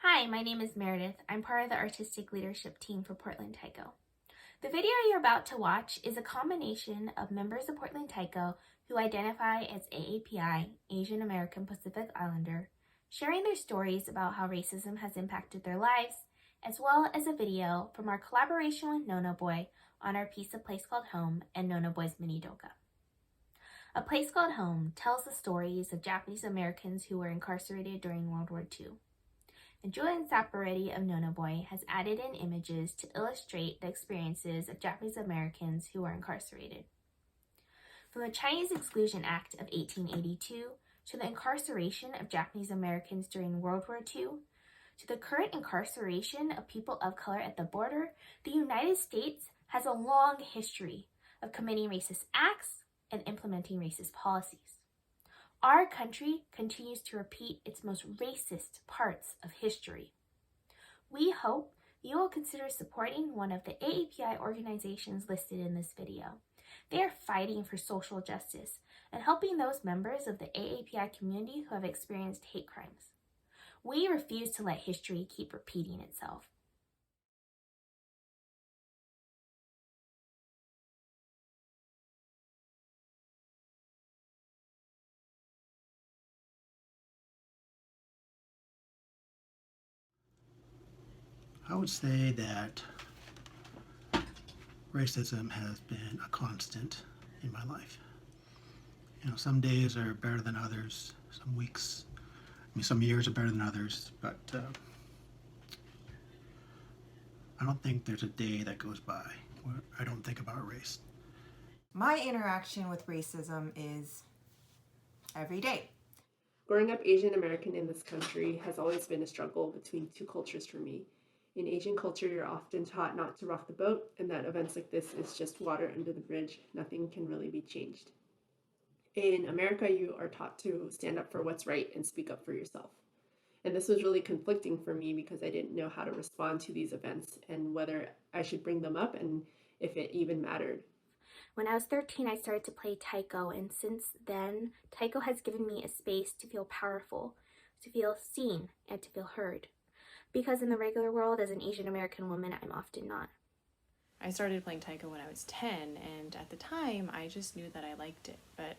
Hi, my name is Meredith. I'm part of the artistic leadership team for Portland Taiko. The video you're about to watch is a combination of members of Portland Taiko who identify as AAPI, Asian American Pacific Islander, sharing their stories about how racism has impacted their lives, as well as a video from our collaboration with Nono Boy on our piece A Place Called Home and Nono Boy's Minidoka. A Place Called Home tells the stories of Japanese Americans who were incarcerated during World War II. And Julian Saporiti of Nono Boy has added in images to illustrate the experiences of Japanese Americans who were incarcerated. From the Chinese Exclusion Act of 1882 to the incarceration of Japanese Americans during World War II, to the current incarceration of people of color at the border, the United States has a long history of committing racist acts and implementing racist policies. Our country continues to repeat its most racist parts of history. We hope you will consider supporting one of the AAPI organizations listed in this video. They are fighting for social justice and helping those members of the AAPI community who have experienced hate crimes. We refuse to let history keep repeating itself. I would say that racism has been a constant in my life. Some days are better than others, some weeks, some years are better than others, but I don't think there's a day that goes by where I don't think about race. My interaction with racism is every day. Growing up Asian American in this country has always been a struggle between two cultures for me. In Asian culture, you're often taught not to rock the boat, and that events like this is just water under the bridge. Nothing can really be changed. In America, you are taught to stand up for what's right and speak up for yourself. And this was really conflicting for me because I didn't know how to respond to these events and whether I should bring them up and if it even mattered. When I was 13, I started to play Taiko, and since then, Taiko has given me a space to feel powerful, to feel seen, and to feel heard. Because in the regular world, as an Asian American woman, I'm often not. I started playing Taiko when I was 10, and at the time, I just knew that I liked it. But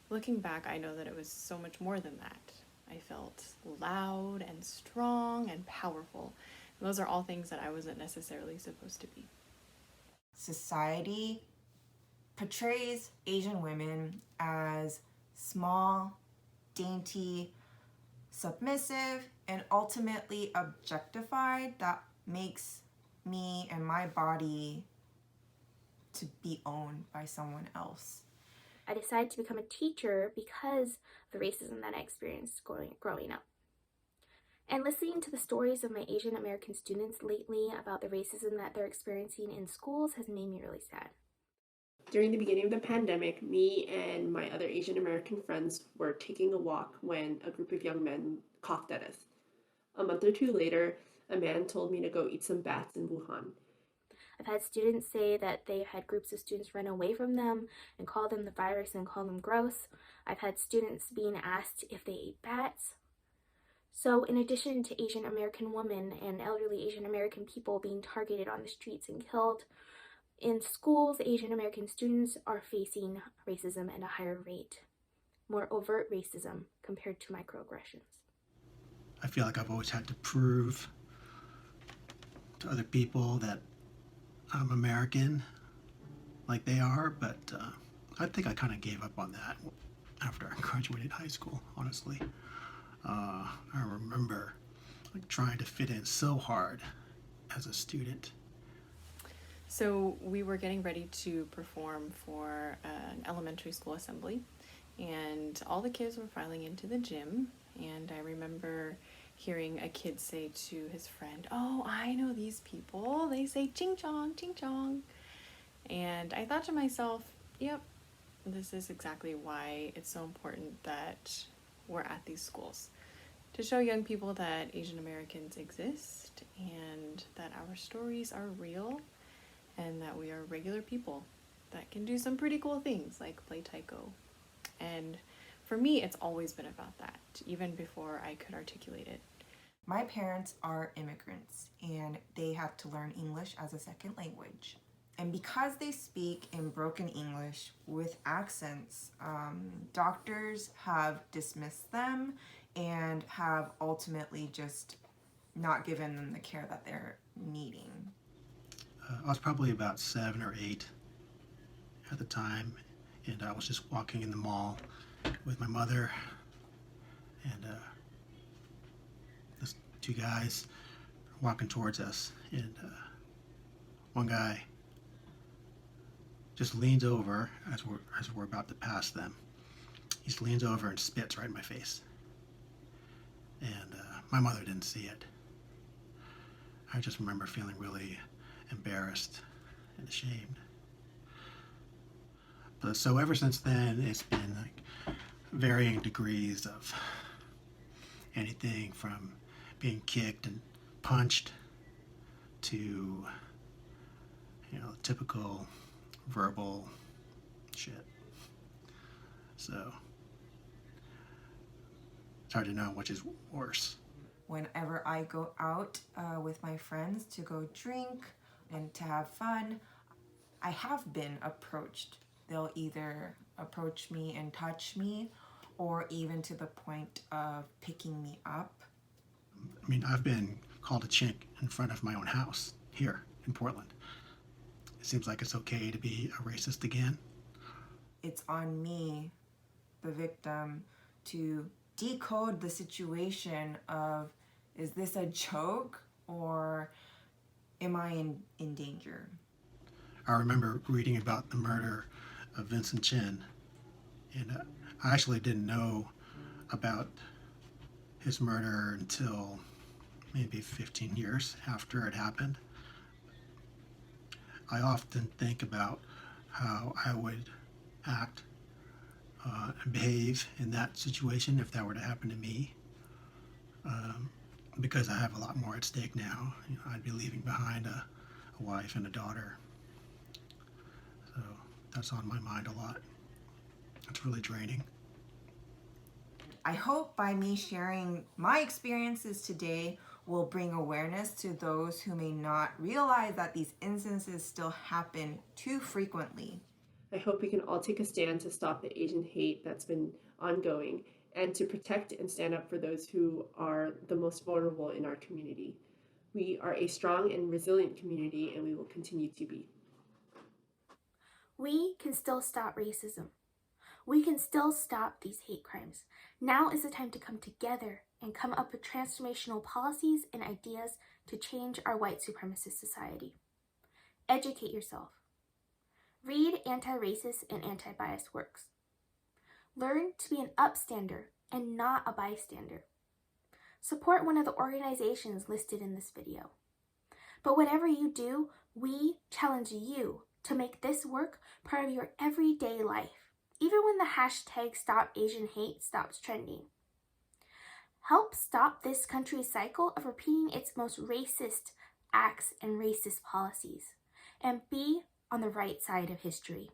looking back, I know that it was so much more than that. I felt loud and strong and powerful. And those are all things that I wasn't necessarily supposed to be. Society portrays Asian women as small, dainty, submissive, and ultimately objectified. That makes me and my body to be owned by someone else. I decided to become a teacher because of the racism that I experienced growing up. And listening to the stories of my Asian American students lately about the racism that they're experiencing in schools has made me really sad. During the beginning of the pandemic, me and my other Asian American friends were taking a walk when a group of young men coughed at us. A month or two later, a man told me to go eat some bats in Wuhan. I've had students say that they had groups of students run away from them and call them the virus and call them gross. I've had students being asked if they ate bats. So in addition to Asian American women and elderly Asian American people being targeted on the streets and killed, in schools, Asian American students are facing racism at a higher rate, more overt racism compared to microaggressions. I feel like I've always had to prove to other people that I'm American like they are, but I think I kind of gave up on that after I graduated high school, honestly. I remember trying to fit in so hard as a student. So we were getting ready to perform for an elementary school assembly, and all the kids were filing into the gym, and I remember hearing a kid say to his friend, "Oh, I know these people. They say ching chong, ching chong." And I thought to myself, yep, this is exactly why it's so important that we're at these schools. To show young people that Asian Americans exist and that our stories are real and that we are regular people that can do some pretty cool things like play Taiko. And for me, it's always been about that, even before I could articulate it. My parents are immigrants and they had to learn English as a second language. And because they speak in broken English with accents, doctors have dismissed them and have ultimately just not given them the care that they're needing. I was probably about 7 or 8 at the time, and I was just walking in the mall with my mother, and these two guys walking towards us, and one guy just leans over as we're about to pass them. He just leans over and spits right in my face, and my mother didn't see it. I just remember feeling really embarrassed and ashamed. But so ever since then, it's been like varying degrees of anything from being kicked and punched to, typical verbal shit. So it's hard to know which is worse. Whenever I go out with my friends to go drink and to have fun, I have been approached. They'll either approach me and touch me, or even to the point of picking me up. I mean, I've been called a chink in front of my own house here in Portland. It seems like it's okay to be a racist again. It's on me, the victim, to decode the situation of, is this a joke or am I in danger? I remember reading about the murder of Vincent Chin, and I actually didn't know about his murder until maybe 15 years after it happened. I often think about how I would act and behave in that situation if that were to happen to me. Because I have a lot more at stake now. I'd be leaving behind a wife and a daughter. So that's on my mind a lot. It's really draining. I hope by me sharing my experiences today will bring awareness to those who may not realize that these instances still happen too frequently. I hope we can all take a stand to stop the Asian hate that's been ongoing and to protect and stand up for those who are the most vulnerable in our community. We are a strong and resilient community, and we will continue to be. We can still stop racism. We can still stop these hate crimes. Now is the time to come together and come up with transformational policies and ideas to change our white supremacist society. Educate yourself. Read anti-racist and anti-bias works. Learn to be an upstander and not a bystander. Support one of the organizations listed in this video. But whatever you do, we challenge you to make this work part of your everyday life, even when the hashtag #StopAsianHate stops trending. Help stop this country's cycle of repeating its most racist acts and racist policies, and be on the right side of history.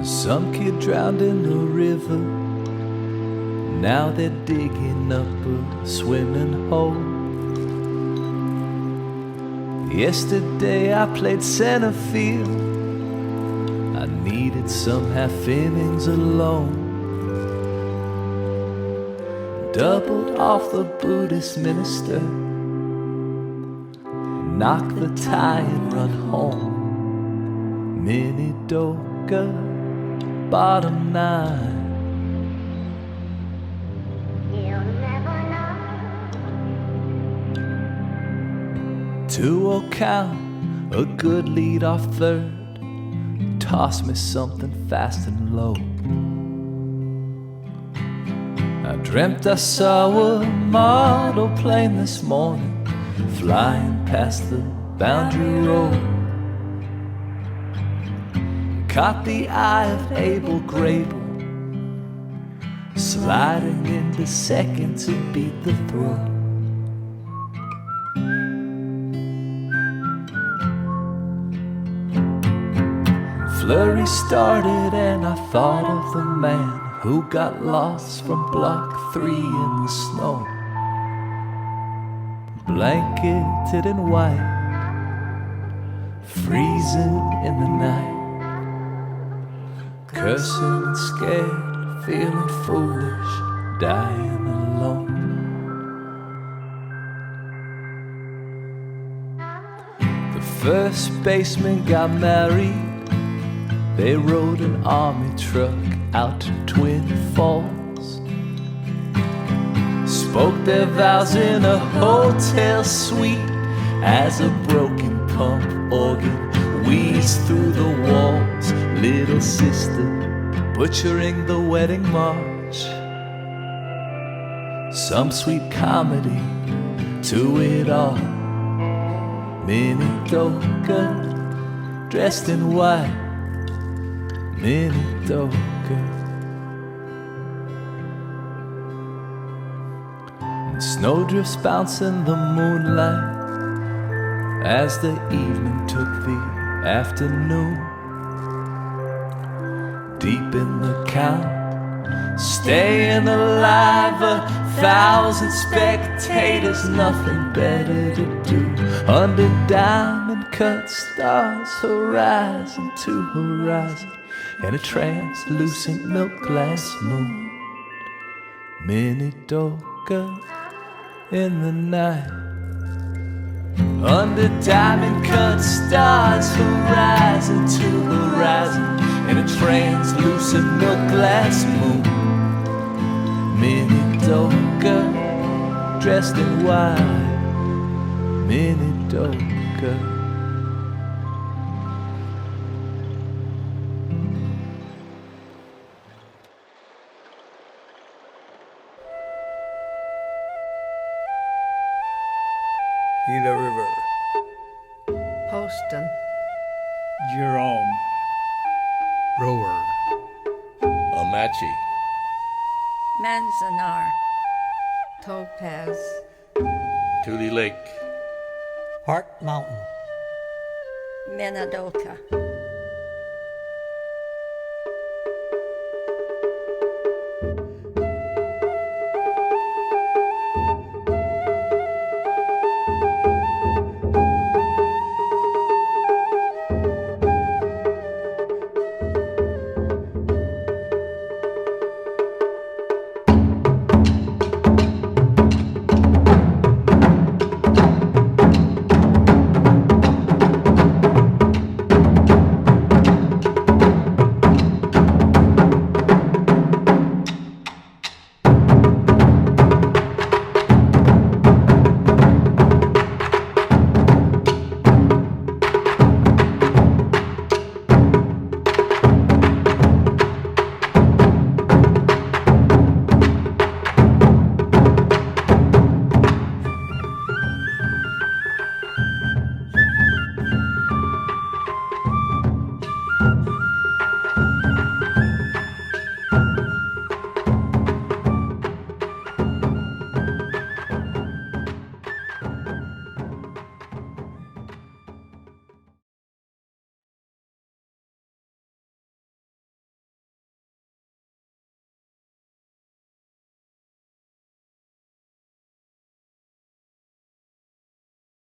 Some kid drowned in the river. Now they're digging up a swimming hole. Yesterday I played center field. I needed some half innings alone. Doubled off the Buddhist minister. Knock the tie and run home. Minidoka, bottom 9. Two-0 count, a good lead-off third. Toss me something fast and low. I dreamt I saw a model plane this morning, flying past the boundary road. Caught the eye of Abel Grable, sliding into second to beat the throw. Flurry started and I thought of the man who got lost from block 3 in the snow. Blanketed in white, freezing in the night, cursing and scared, feeling foolish, dying alone. The first baseman got married. They rode an army truck out to Twin Falls. Spoke their vows in a hotel suite as a broken pump organ wheezed through the walls. Little sister butchering the wedding march. Some sweet comedy to it all. Minidoka dressed in white. Minidoka. And snowdrifts bounce in the moonlight as the evening took the afternoon. Deep in the count, staying alive, 1,000 spectators, nothing better to do. Under diamond cut stars, horizon to horizon, and a translucent milk glass moon. Minidoka in the night. Under diamond cut stars, horizon to horizon, and a translucent milk glass moon. Minidoka dressed in white. Minidoka. Gila River, Poston, Jerome, Rower, Amatchi, Manzanar, Topaz, Tule Lake, Hart Mountain, Minidoka,